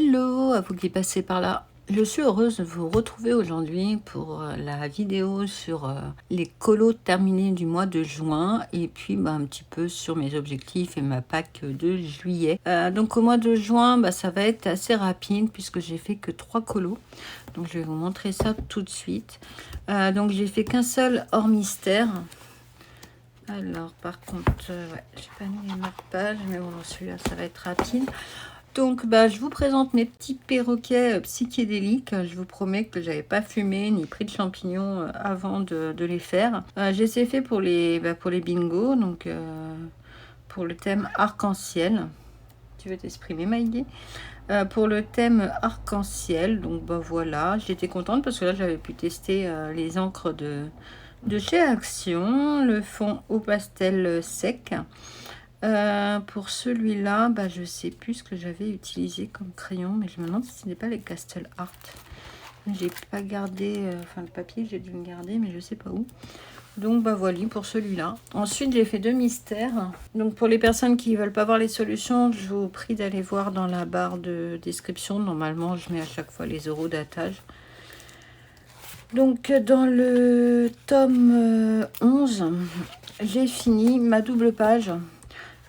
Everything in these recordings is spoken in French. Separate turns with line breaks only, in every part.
Hello, à vous qui passez par là. Je suis heureuse de vous retrouver aujourd'hui pour la vidéo sur les colos terminés du mois de juin et puis un petit peu sur mes objectifs et ma PAC de juillet. Donc au mois de juin, ça va être assez rapide puisque j'ai fait que 3 colos. Donc je vais vous montrer ça tout de suite. Donc j'ai fait qu'un seul hors mystère. Alors par contre, j'ai pas mis les marque-pages, mais bon, celui-là ça va être rapide. Donc, je vous présente mes petits perroquets psychédéliques. Je vous promets que j'avais pas fumé ni pris de champignons avant de les faire. J'ai fait pour les bingos, donc pour le thème arc-en-ciel. Tu veux t'exprimer, Maïgé? Pour le thème arc-en-ciel, donc voilà, j'étais contente parce que là j'avais pu tester les encres de chez Action, le fond au pastel sec. Pour celui-là, je sais plus ce que j'avais utilisé comme crayon, mais je me demande si ce n'est pas les Castle Art. J'ai pas gardé, le papier j'ai dû le garder, mais je sais pas où. Donc voilà pour celui-là. Ensuite j'ai fait 2 mystères. Donc pour les personnes qui veulent pas voir les solutions, je vous prie d'aller voir dans la barre de description. Normalement je mets à chaque fois les euros d'attache. Donc dans le tome 11, j'ai fini ma double page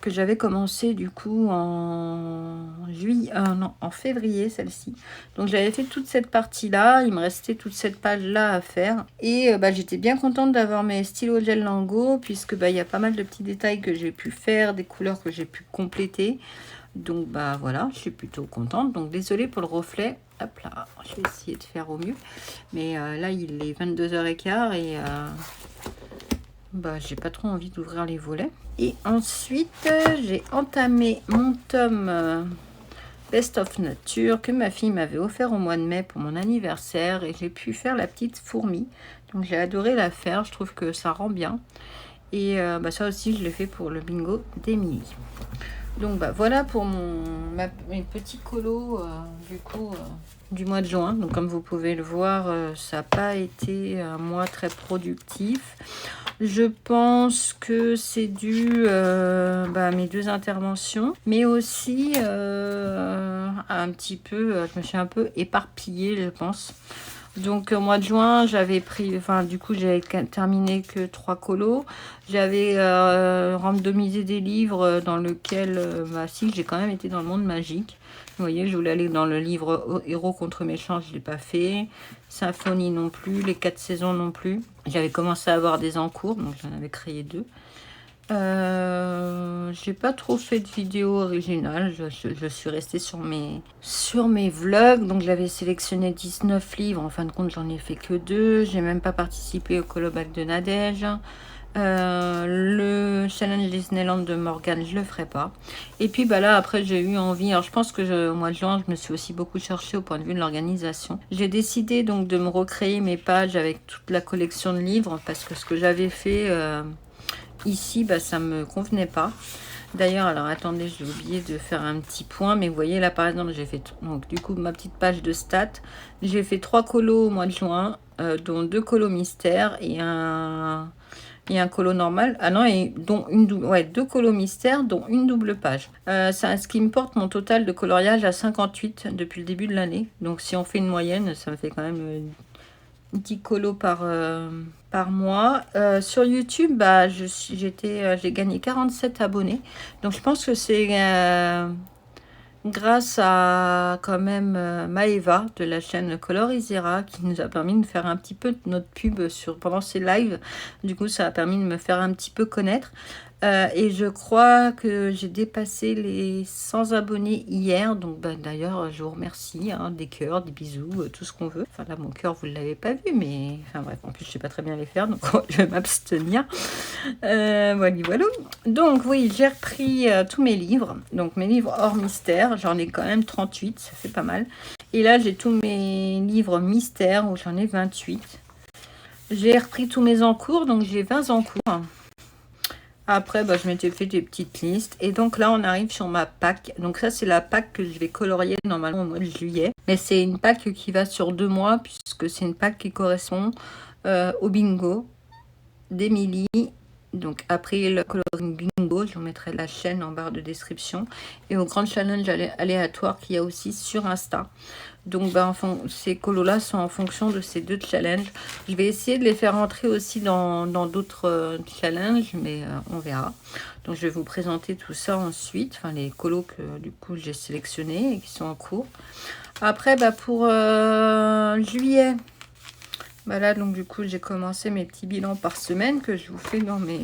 que j'avais commencé du coup en février, celle-ci. Donc j'avais fait toute cette partie-là, il me restait toute cette page-là à faire. Et j'étais bien contente d'avoir mes stylos gel Lango, puisque il y a pas mal de petits détails que j'ai pu faire, des couleurs que j'ai pu compléter. Donc voilà, je suis plutôt contente. Donc désolée pour le reflet. Hop là, je vais essayer de faire au mieux. Mais là, il est 22h15 et... j'ai pas trop envie d'ouvrir les volets. Et ensuite j'ai entamé mon tome Best of Nature que ma fille m'avait offert au mois de mai pour mon anniversaire, et j'ai pu faire la petite fourmi. Donc j'ai adoré la faire, je trouve que ça rend bien. Et ça aussi je l'ai fait pour le bingo d'Emilie. Donc voilà pour mes petits colos du mois de juin. Donc comme vous pouvez le voir, ça n'a pas été un mois très productif. Je pense que c'est dû à mes 2 interventions, mais aussi un petit peu, je me suis un peu éparpillée, je pense. Donc au mois de juin, j'avais pris, du coup j'avais terminé que 3 colos. J'avais randomisé des livres dans lequel, si, j'ai quand même été dans le monde magique. Vous voyez, je voulais aller dans le livre Héros contre méchants, je ne l'ai pas fait. Symphonie non plus, les 4 saisons non plus. J'avais commencé à avoir des encours, donc j'en avais créé 2. J'ai pas trop fait de vidéos originales, je suis restée sur mes vlogs. Donc j'avais sélectionné 19 livres, en fin de compte j'en ai fait que 2. J'ai même pas participé au Colobac de Nadège. Le challenge Disneyland de Morgane, je le ferai pas. Et puis là après j'ai eu envie, alors je pense que au mois de juin je me suis aussi beaucoup cherchée au point de vue de l'organisation. J'ai décidé donc de me recréer mes pages avec toute la collection de livres, parce que ce que j'avais fait ici, ça me convenait pas. D'ailleurs, alors attendez, j'ai oublié de faire un petit point, mais vous voyez là par exemple, j'ai fait donc du coup ma petite page de stats. J'ai fait 3 colos au mois de juin, dont 2 colos mystères et un colo normal. Ah non, et dont une double, 2 colos mystères, dont une double page. Ce qui me porte mon total de coloriage à 58 depuis le début de l'année. Donc si on fait une moyenne, ça me fait quand même 10 colos par mois. Sur YouTube, j'ai gagné 47 abonnés. Donc je pense que c'est grâce à quand même Maëva de la chaîne Colorisera qui nous a permis de faire un petit peu de notre pub pendant ces lives. Du coup, ça a permis de me faire un petit peu connaître. Et je crois que j'ai dépassé les 100 abonnés hier. Donc d'ailleurs, je vous remercie. Des cœurs, des bisous, tout ce qu'on veut. Enfin là, mon cœur, vous ne l'avez pas vu. Mais enfin bref, en plus, je ne sais pas très bien les faire. Donc je vais m'abstenir. Voilà. Donc oui, j'ai repris tous mes livres. Donc mes livres hors mystère. J'en ai quand même 38. Ça fait pas mal. Et là, j'ai tous mes livres mystères où j'en ai 28. J'ai repris tous mes encours. Donc j'ai 20 encours. Après, je m'étais fait des petites listes. Et donc là, on arrive sur ma PAC. Donc ça, c'est la PAC que je vais colorier normalement au mois de juillet. Mais c'est une PAC qui va sur 2 mois, puisque c'est une PAC qui correspond au bingo d'Emilie Donc après le coloring bingo, je vous mettrai la chaîne en barre de description. Et au grand challenge aléatoire qu'il y a aussi sur Insta. Donc ces colos-là sont en fonction de ces 2 challenges. Je vais essayer de les faire entrer aussi dans d'autres challenges, mais on verra. Donc je vais vous présenter tout ça ensuite. Enfin les colos que du coup j'ai sélectionnés et qui sont en cours. Après pour juillet. Là, donc du coup, j'ai commencé mes petits bilans par semaine que je vous fais dans mes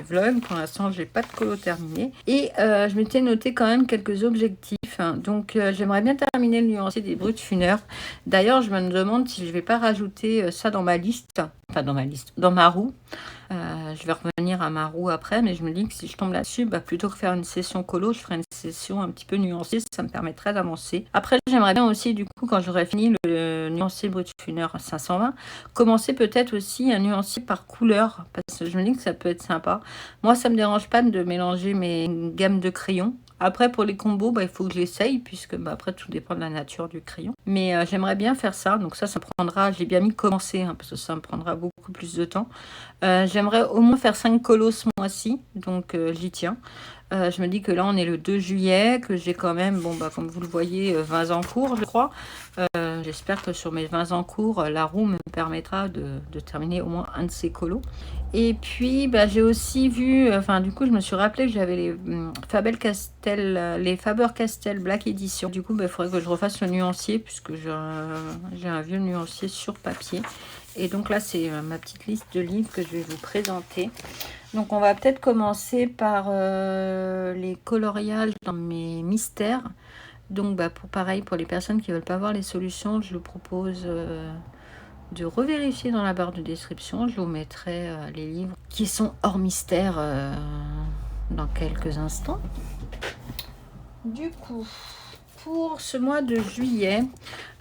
vlogs. Pour l'instant, j'ai pas de colo terminé. Et je m'étais noté quand même quelques objectifs. Donc, j'aimerais bien terminer le nuancier des brutes funeurs. D'ailleurs, je me demande si je vais pas rajouter ça dans ma liste. Enfin, dans ma roue. Je vais revenir à ma roue après, mais je me dis que si je tombe là-dessus, plutôt que faire une session colo, je ferai une session un petit peu nuancée, ça me permettrait d'avancer. Après, j'aimerais bien aussi, du coup, quand j'aurai fini le nuancier brut funeur 520, commencer peut-être aussi un nuancier par couleur, parce que je me dis que ça peut être sympa. Moi, ça me dérange pas de mélanger mes gammes de crayons. Après, pour les combos, il faut que je l'essaye, puisque après, tout dépend de la nature du crayon. Mais j'aimerais bien faire ça. Donc ça prendra, j'ai bien mis commencer, parce que ça me prendra beaucoup plus de temps. J'aimerais au moins faire 5 colos ce mois-ci, donc j'y tiens. Je me dis que là, on est le 2 juillet, que j'ai quand même, comme vous le voyez, 20 en cours, je crois. J'espère que sur mes 20 en cours, la roue me permettra de terminer au moins un de ces colos. Et puis, j'ai aussi vu, du coup, je me suis rappelé que j'avais les Faber-Castell Black Edition. Du coup, il faudrait que je refasse le nuancier, puisque j'ai un vieux nuancier sur papier. Et donc là, c'est ma petite liste de livres que je vais vous présenter. Donc, on va peut-être commencer par les coloriages dans mes mystères. Donc, pour les personnes qui ne veulent pas voir les solutions, je vous propose de revérifier dans la barre de description. Je vous mettrai les livres qui sont hors mystère dans quelques instants. Du coup, pour ce mois de juillet,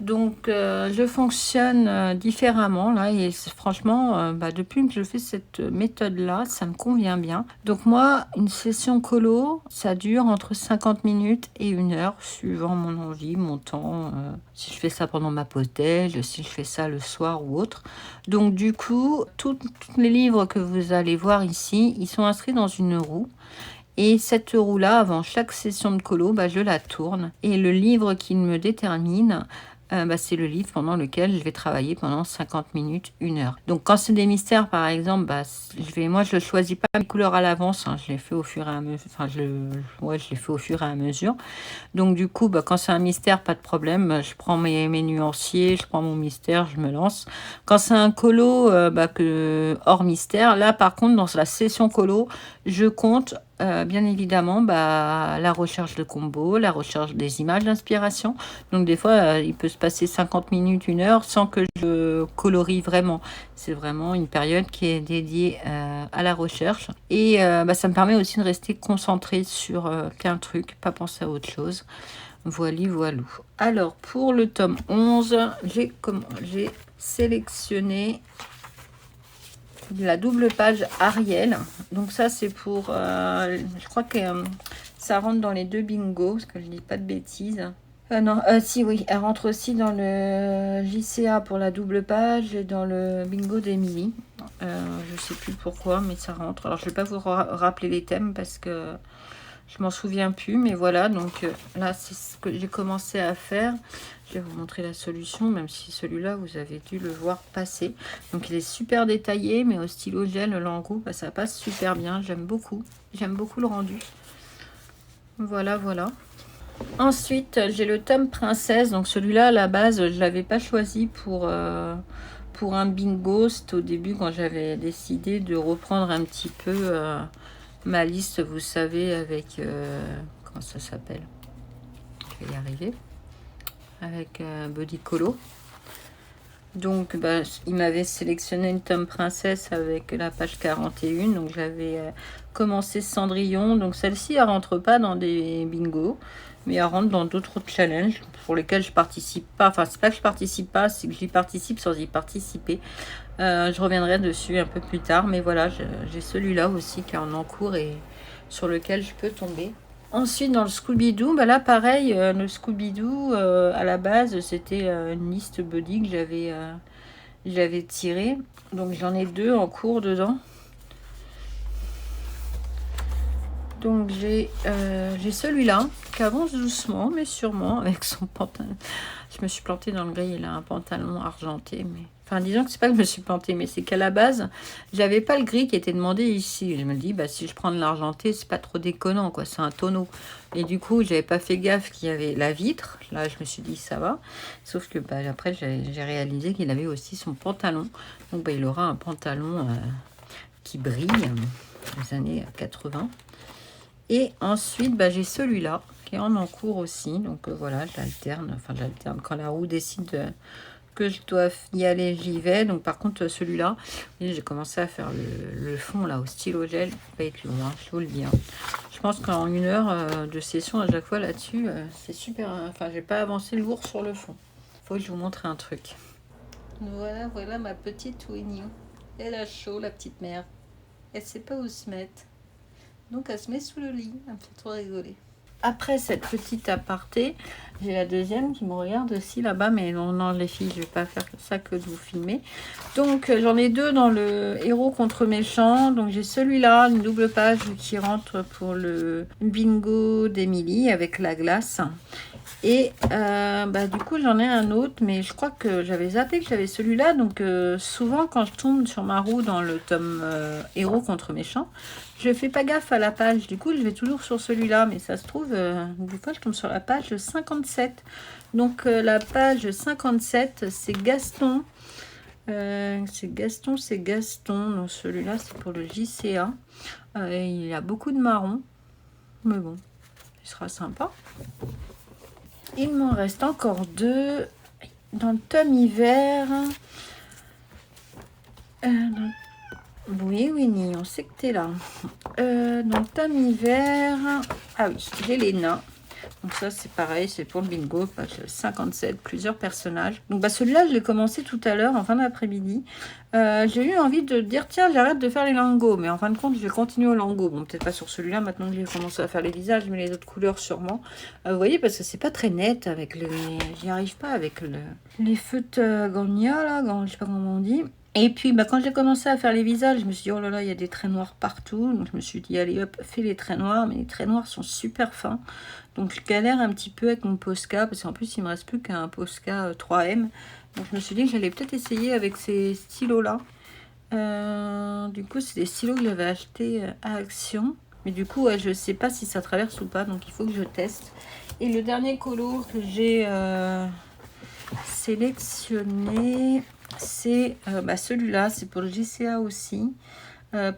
donc je fonctionne différemment là, et franchement depuis que je fais cette méthode là, ça me convient bien. Donc moi, une session colo, ça dure entre 50 minutes et 1 heure suivant mon envie, mon temps, si je fais ça pendant ma pause déj, si je fais ça le soir ou autre. Donc du coup, tous les livres que vous allez voir ici, ils sont inscrits dans une roue. Et cette roue-là, avant chaque session de colo, je la tourne. Et le livre qui me détermine, c'est le livre pendant lequel je vais travailler pendant 50 minutes, 1 heure. Donc quand c'est des mystères, par exemple, moi je ne choisis pas mes couleurs à l'avance. Je les fais au fur et à mesure. Je les fais au fur et à mesure. Donc du coup, quand c'est un mystère, pas de problème. Je prends mes nuanciers, je prends mon mystère, je me lance. Quand c'est un colo hors mystère, là par contre, dans la session colo, je compte bien évidemment la recherche de combos, la recherche des images d'inspiration. Donc des fois, il peut se passer 50 minutes, 1 heure sans que je colorie vraiment. C'est vraiment une période qui est dédiée à la recherche. Et ça me permet aussi de rester concentrée sur qu'un truc, pas penser à autre chose. Voilou. Alors, pour le tome 11, j'ai sélectionné la double page Ariel. Donc ça, c'est pour... je crois que ça rentre dans les 2 bingos, parce que je dis pas de bêtises. Si, oui, elle rentre aussi dans le JCA pour la double page et dans le bingo d'Emilie. Je sais plus pourquoi, mais ça rentre. Alors, je vais pas vous rappeler les thèmes parce que je m'en souviens plus, mais voilà. Donc là, c'est ce que j'ai commencé à faire. Je vais vous montrer la solution, même si celui-là, vous avez dû le voir passer. Donc, il est super détaillé, mais au stylo gel, le Lango, ça passe super bien. J'aime beaucoup. J'aime beaucoup le rendu. Voilà. Ensuite, j'ai le tome Princesse. Donc, celui-là, à la base, je ne l'avais pas choisi pour un bingo. C'était au début, quand j'avais décidé de reprendre un petit peu ma liste, vous savez, avec... comment ça s'appelle? Je vais y arriver. Avec Body Colo. Donc, il m'avait sélectionné une tome Princesse avec la page 41. Donc, j'avais commencé Cendrillon. Donc, celle-ci, elle rentre pas dans des bingos, mais elle rentre dans d'autres challenges pour lesquels je participe pas. Enfin, c'est pas que je participe pas, c'est que j'y participe sans y participer. Je reviendrai dessus un peu plus tard. Mais voilà, j'ai celui-là aussi qui est en cours et sur lequel je peux tomber. Ensuite, dans le Scooby-Doo, là, pareil, le Scooby-Doo, à la base, c'était une liste body que j'avais tirée. Donc, j'en ai 2 en cours dedans. Donc j'ai celui-là qui avance doucement mais sûrement avec son pantalon. Je me suis plantée dans le gris, il a un pantalon argenté, mais enfin disons que c'est pas que je me suis plantée, mais c'est qu'à la base j'avais pas le gris qui était demandé ici. Je me dis bah si je prends de l'argenté c'est pas trop déconnant quoi, c'est un tonneau. Et du coup j'avais pas fait gaffe qu'il y avait la vitre. Là je me suis dit ça va, sauf que bah, après j'ai réalisé qu'il avait aussi son pantalon. Donc bah, il aura un pantalon qui brille des années 80. Et ensuite, bah, j'ai celui-là qui est en encours aussi. Donc voilà, j'alterne. Enfin, j'alterne. Quand la roue décide que je dois y aller, j'y vais. Donc par contre, celui-là, j'ai commencé à faire le fond là au stylo gel. Il va pas être long, hein, je vous le dis. Hein. Je pense qu'en 1 heure de session à chaque fois là-dessus, c'est super. Enfin, j'ai pas avancé lourd sur le fond. Faut que je vous montre un truc. Voilà, voilà ma petite Winnie. Elle a chaud, la petite mère. Elle sait pas où se mettre. Donc elle se met sous le lit, elle me fait trop rigoler. Après cette petite aparté, j'ai la deuxième qui me regarde aussi là-bas, mais non les filles, je vais pas faire ça que de vous filmer. Donc j'en ai deux dans le héros contre méchant. Donc j'ai celui-là, une double page qui rentre pour le bingo d'Emilie avec la glace. Et bah, du coup j'en ai un autre, mais je crois que j'avais zappé que j'avais celui-là. Donc souvent quand je tombe sur ma roue dans le tome héros contre méchant, je fais pas gaffe à la page. Du coup je vais toujours sur celui-là, mais ça se trouve des fois je tombe sur la page 57. Donc la page 57 c'est Gaston. C'est Gaston. Donc celui-là c'est pour le JCA. Il a beaucoup de marron, mais bon, il sera sympa. Il m'en reste encore deux dans le tome hiver. Oui, Winnie, on sait que tu es là. Dans le tome hiver. Ah oui, j'ai les nains. Donc ça, c'est pareil, c'est pour le bingo, page 57, plusieurs personnages. Donc bah, celui-là, je l'ai commencé tout à l'heure, en fin d'après-midi. J'ai eu envie de dire, tiens, j'arrête de faire les lingots. Mais en fin de compte, je vais continuer au lingot. Bon, peut-être pas sur celui-là, maintenant que j'ai commencé à faire les visages, mais les autres couleurs sûrement. Vous voyez, parce que c'est pas très net avec le... J'y arrive pas avec les feutres Gagna, là, je sais pas comment on dit. Et puis, bah, quand j'ai commencé à faire les visages, je me suis dit, oh là là, il y a des traits noirs partout. Donc, je me suis dit, allez hop, fais les traits noirs. Mais les traits noirs sont super fins. Donc, je galère un petit peu avec mon Posca. Parce qu'en plus, il me reste plus qu'un Posca 3M. Donc, je me suis dit que j'allais peut-être essayer avec ces stylos-là. Du coup, c'est des stylos que j'avais achetés à Action. Mais du coup, je sais pas si ça traverse ou pas. Donc, il faut que je teste. Et le dernier colo que j'ai sélectionné... c'est celui-là, c'est pour le JCA aussi,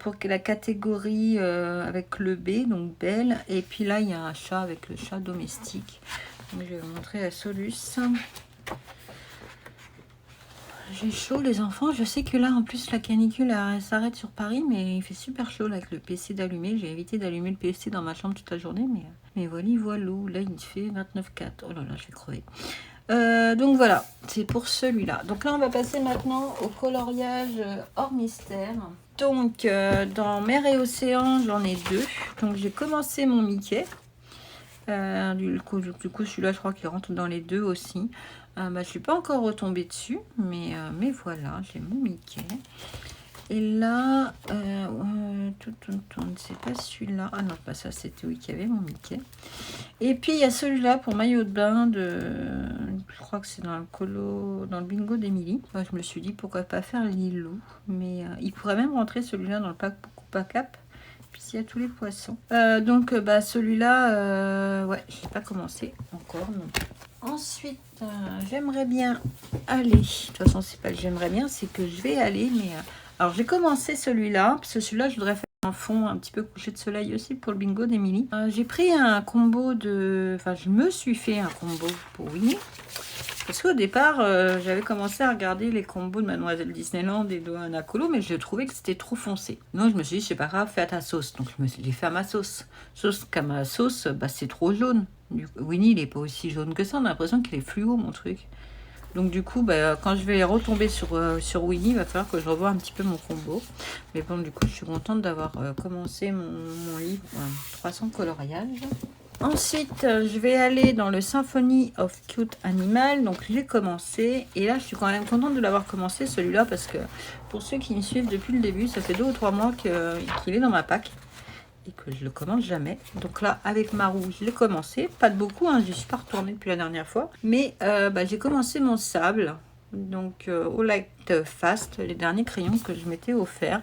pour la catégorie avec le B, donc belle. Et puis là, il y a un chat avec le chat domestique. Donc, je vais vous montrer la Solus. J'ai chaud, les enfants. Je sais que là, en plus, la canicule s'arrête sur Paris, mais il fait super chaud là, avec le PC d'allumer. J'ai évité d'allumer le PC dans ma chambre toute la journée, mais voilà, là, il fait 29,4. Oh là là, je vais crever. Donc voilà, c'est pour celui-là. Donc là, on va passer maintenant au coloriage hors mystère. Donc, dans Mer et Océan, j'en ai deux. Donc, j'ai commencé mon Mickey. Du coup celui-là, je crois qu'il rentre dans les deux aussi. Je ne suis pas encore retombée dessus, mais voilà, j'ai mon Mickey. Et là, c'est pas celui-là. Ah non, pas ça, c'était oui qu'il y avait mon Mickey. Et puis, il y a celui-là pour maillot de bain je crois que c'est dans le bingo d'Emilie. Moi, je me suis dit, pourquoi pas faire Lilou. Mais il pourrait même rentrer celui-là dans le pack Coupa Cap. Puis, il y a tous les poissons. Donc, celui-là, ouais, je n'ai pas commencé encore. Non. Ensuite, j'aimerais bien aller. De toute façon, c'est pas que j'aimerais bien, c'est que je vais aller, mais... alors, j'ai commencé celui-là, parce que celui-là, je voudrais faire un fond un petit peu couché de soleil aussi pour le bingo d'Emilie. J'ai pris un combo de... Enfin, je me suis fait un combo pour Winnie. Parce qu'au départ, j'avais commencé à regarder les combos de Mademoiselle Disneyland et de Anna Colo, mais je trouvais que c'était trop foncé. Donc, je me suis dit, c'est pas grave, fais à ta sauce. Donc, j'ai fait à ma sauce. Sauf qu'à ma sauce, c'est trop jaune. Winnie, il est pas aussi jaune que ça. On a l'impression qu'il est fluo, mon truc. Donc du coup, quand je vais retomber sur Winnie, il va falloir que je revoie un petit peu mon combo. Mais bon, du coup, je suis contente d'avoir commencé mon livre 300 coloriages. Ensuite, je vais aller dans le Symphony of Cute Animal. Donc, j'ai commencé. Et là, je suis quand même contente de l'avoir commencé, celui-là, parce que pour ceux qui me suivent depuis le début, ça fait 2 ou 3 mois qu'il est dans ma pack. et que je le commence jamais. Donc là, avec Marou, je l'ai commencé. Pas de beaucoup, hein, je suis pas retournée depuis la dernière fois. Mais j'ai commencé mon sable. Donc au Light Fast, les derniers crayons que je m'étais offert.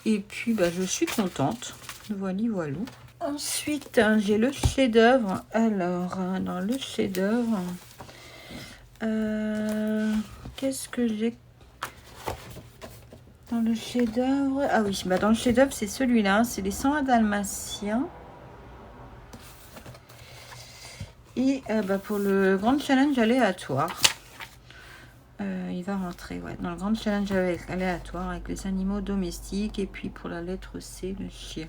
Et puis je suis contente. Voilà, voilà. Ensuite, j'ai le chef-d'œuvre. Alors, dans le chef-d'œuvre, qu'est-ce que j'ai dans le chef-d'œuvre? Ah oui, dans le chef-d'œuvre, c'est celui-là. C'est les 101 Dalmatiens. Et pour le grand challenge aléatoire, il va rentrer dans le grand challenge aléatoire avec les animaux domestiques. Et puis pour la lettre C, le chien.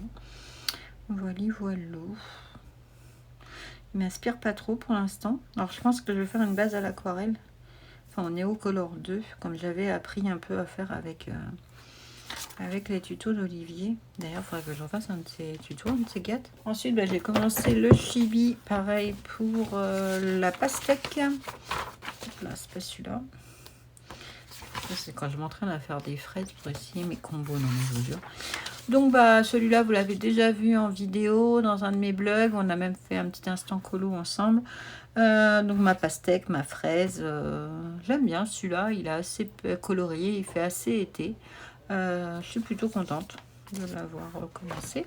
Voilà, voilà. Il m'inspire pas trop pour l'instant. Alors je pense que je vais faire une base à l'aquarelle. Enfin, en Neocolor 2, comme j'avais appris un peu à faire avec les tutos d'Olivier. D'ailleurs, il faudrait que je refasse un de ces tutos, un de ces gâtes. Ensuite, j'ai commencé le chibi, pareil pour la pastèque. Là, c'est pas celui-là. C'est quand je m'entraîne à faire des fraises pour essayer mes combos, non mais je vous jure. Donc celui-là, vous l'avez déjà vu en vidéo dans un de mes blogs. On a même fait un petit instant colo ensemble. Donc ma pastèque, ma fraise, j'aime bien celui-là. Il est assez coloré, il fait assez été. Je suis plutôt contente de l'avoir commencé.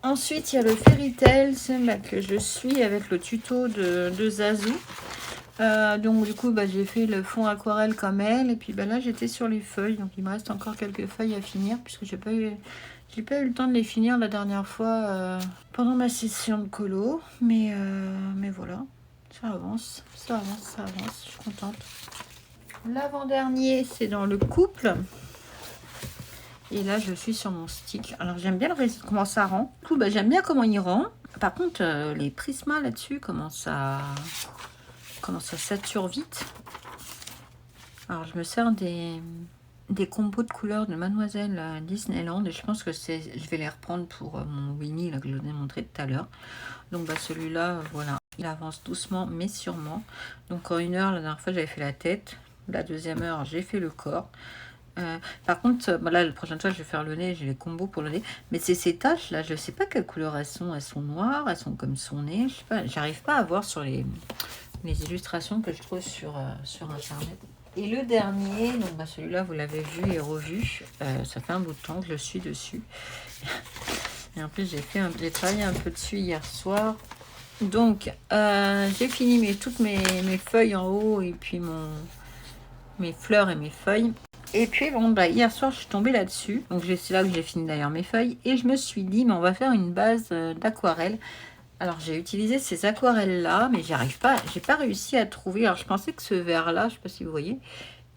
Ensuite, il y a le Fairy Tail que je suis avec le tuto de Zazou. Donc du coup j'ai fait le fond aquarelle comme elle, et puis là j'étais sur les feuilles, donc il me reste encore quelques feuilles à finir puisque j'ai pas eu le temps de les finir la dernière fois pendant ma session de colo, mais voilà, ça avance, je suis contente. L'avant-dernier, c'est dans le couple. Et là, je suis sur mon stick. Alors, j'aime bien le résultat, comment ça rend. Du coup, j'aime bien comment il rend. Par contre, les prismas là-dessus, comment ça sature vite. Alors, je me sers des combos de couleurs de Mademoiselle Disneyland. Et je pense que je vais les reprendre pour mon Winnie là, que je vous ai montré tout à l'heure. Donc, celui-là, voilà. Il avance doucement, mais sûrement. Donc, en 1 heure, la dernière fois, j'avais fait la tête. La deuxième heure, j'ai fait le corps. Par contre, là, la prochaine fois, je vais faire le nez. J'ai les combos pour le nez. Mais c'est ces taches là, je sais pas quelle couleur elles sont. Elles sont noires, elles sont comme son nez. Je sais pas, j'arrive pas à voir sur les illustrations que je trouve sur internet. Et le dernier, donc celui-là, vous l'avez vu et revu. Ça fait un bout de temps que je suis dessus. Et en plus, j'ai travaillé un peu dessus hier soir. Donc, j'ai fini toutes mes feuilles en haut et puis mes fleurs et mes feuilles. Et puis hier soir je suis tombée là-dessus. Donc c'est là que j'ai fini d'ailleurs mes feuilles. Et je me suis dit, mais on va faire une base d'aquarelle. Alors j'ai utilisé ces aquarelles là, mais j'ai pas réussi à trouver. Alors je pensais que ce vert là, je sais pas si vous voyez,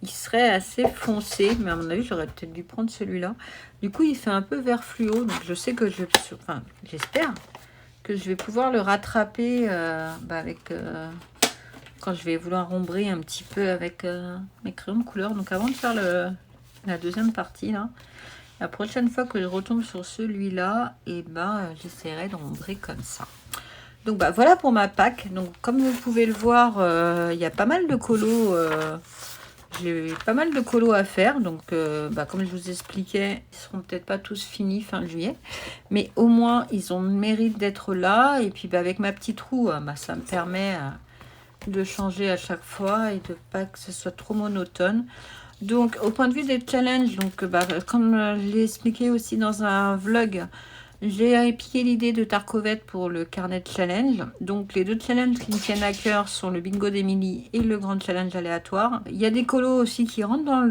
il serait assez foncé, mais à mon avis j'aurais peut-être dû prendre celui-là. Du coup il fait un peu vert fluo, donc je sais que j'espère que je vais pouvoir le rattraper avec quand je vais vouloir ombrer un petit peu avec mes crayons de couleur. Donc avant de faire la deuxième partie là, la prochaine fois que je retombe sur celui-là, et j'essaierai d'ombrer comme ça. Donc voilà pour ma pack. Donc comme vous pouvez le voir, il y a pas mal de colos. J'ai pas mal de colos à faire. Donc comme je vous expliquais, ils seront peut-être pas tous finis fin juillet, mais au moins ils ont le mérite d'être là. Et puis avec ma petite roue, ça me permet de changer à chaque fois et de pas que ce soit trop monotone. Donc au point de vue des challenges, donc comme je l'ai expliqué aussi dans un vlog, j'ai piqué l'idée de Tarkovette pour le carnet de challenge. Donc les deux challenges qui me tiennent à cœur sont le bingo d'Emilie et le grand challenge aléatoire. Il y a des colos aussi qui rentrent dans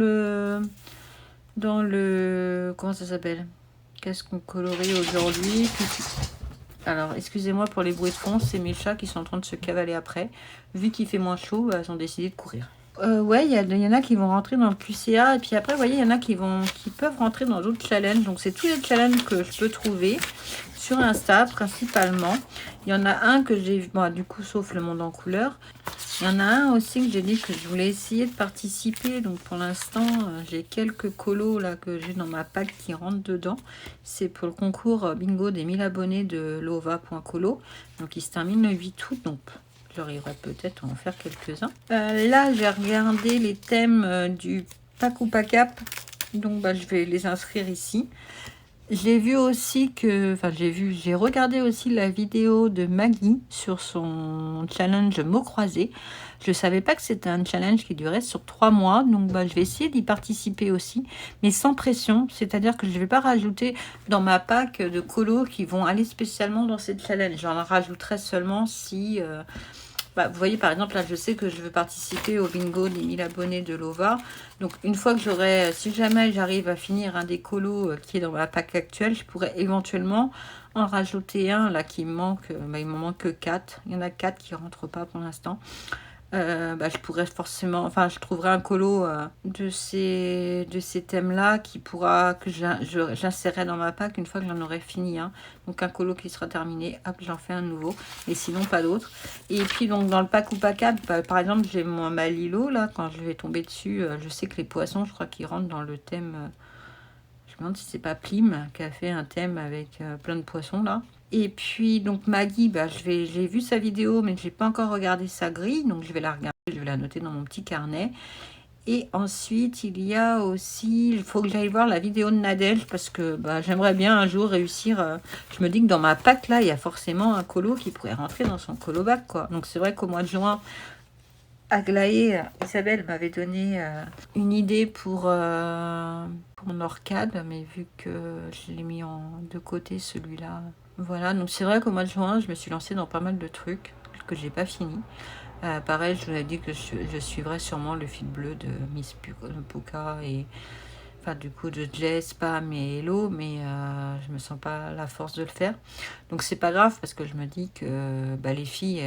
le comment ça s'appelle, qu'est-ce qu'on colorie aujourd'hui. Alors, excusez-moi pour les bruits de fond, c'est mes chats qui sont en train de se cavaler après. Vu qu'il fait moins chaud, ils ont décidé de courir. Ouais, il y en a qui vont rentrer dans le QCA. Et puis après, vous voyez, il y en a qui peuvent rentrer dans d'autres challenges. Donc, c'est tous les challenges que je peux trouver sur Insta, principalement. Il y en a un que j'ai... Bon, du coup, sauf le monde en couleur. Il y en a un aussi que j'ai dit que je voulais essayer de participer. Donc, pour l'instant, j'ai quelques colos là que j'ai dans ma pack qui rentrent dedans. C'est pour le concours bingo des 1000 abonnés de lova.colo. Donc, il se termine le 8 août. Donc, j'arriverai peut-être à en faire quelques-uns. Là, j'ai regardé les thèmes du pack ou pack up. Donc, je vais les inscrire ici. J'ai vu aussi que, enfin j'ai regardé aussi la vidéo de Maggie sur son challenge mots croisés. Je savais pas que c'était un challenge qui durait sur 3 mois, donc bah, je vais essayer d'y participer aussi, mais sans pression. C'est-à-dire que je vais pas rajouter dans ma pack de colos qui vont aller spécialement dans cette challenge. J'en rajouterai seulement si... bah, vous voyez, par exemple, là, je sais que je veux participer au bingo des 1000 abonnés de Lova. Donc, une fois que j'aurai, si jamais j'arrive à finir un des colos qui est dans ma pack actuelle, je pourrais éventuellement en rajouter un, là, qui me manque. Bah, il me manque que 4. Il y en a 4 qui ne rentrent pas pour l'instant. Bah, je pourrais forcément, enfin, je trouverai un colo de ces thèmes-là qui pourra, que j'insérerai dans ma pack une fois que j'en aurai fini. Hein. Donc, un colo qui sera terminé, hop, j'en fais un nouveau. Et sinon, pas d'autre. Et puis, donc, dans le pack ou pack up, bah, par exemple, j'ai ma Lilo, là, quand je vais tomber dessus, je sais que les poissons, je crois qu'ils rentrent dans le thème. Je me demande si c'est pas Plim qui a fait un thème avec plein de poissons, là. Et puis, donc Maggie, bah, j'ai vu sa vidéo, mais je n'ai pas encore regardé sa grille. Donc, je vais la regarder, je vais la noter dans mon petit carnet. Et ensuite, il y a aussi, il faut que j'aille voir la vidéo de Nadège parce que bah, j'aimerais bien un jour réussir. Je me dis que dans ma pack, là, il y a forcément un colo qui pourrait rentrer dans son colo bac, quoi. Donc, c'est vrai qu'au mois de juin, Aglaé, Isabelle m'avait donné une idée pour mon orcade, mais vu que je l'ai mis de côté celui-là. Voilà, donc c'est vrai qu'au mois de juin, je me suis lancée dans pas mal de trucs que j'ai pas fini. Pareil, je vous ai dit que je suivrai sûrement le fil bleu de Miss Puka et enfin du coup de Jess, Pam et Hello, mais je me sens pas la force de le faire. Donc c'est pas grave parce que je me dis que bah, les filles,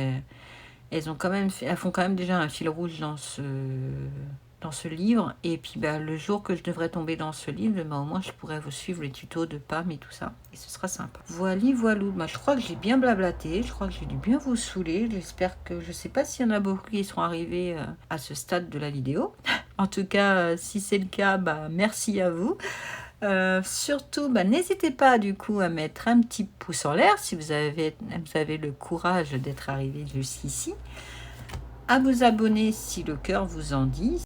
elles ont quand même elles font quand même déjà un fil rouge dans ce livre. Et puis bah, le jour que je devrais tomber dans ce livre, bah, au moins je pourrais vous suivre les tutos de Pam et tout ça. Et ce sera sympa. Voilou. Bah, je crois que j'ai bien blablaté. Je crois que j'ai dû bien vous saouler. J'espère que... Je sais pas s'il y en a beaucoup qui sont arrivés à ce stade de la vidéo. En tout cas, si c'est le cas, bah, merci à vous. Surtout, bah, n'hésitez pas du coup à mettre un petit pouce en l'air si vous avez le courage d'être arrivé jusqu'ici. À vous abonner si le cœur vous en dit.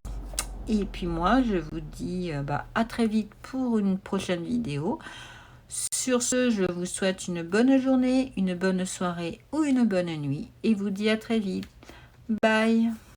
Et puis moi, je vous dis bah, à très vite pour une prochaine vidéo. Sur ce, je vous souhaite une bonne journée, une bonne soirée ou une bonne nuit. Et vous dis à très vite. Bye!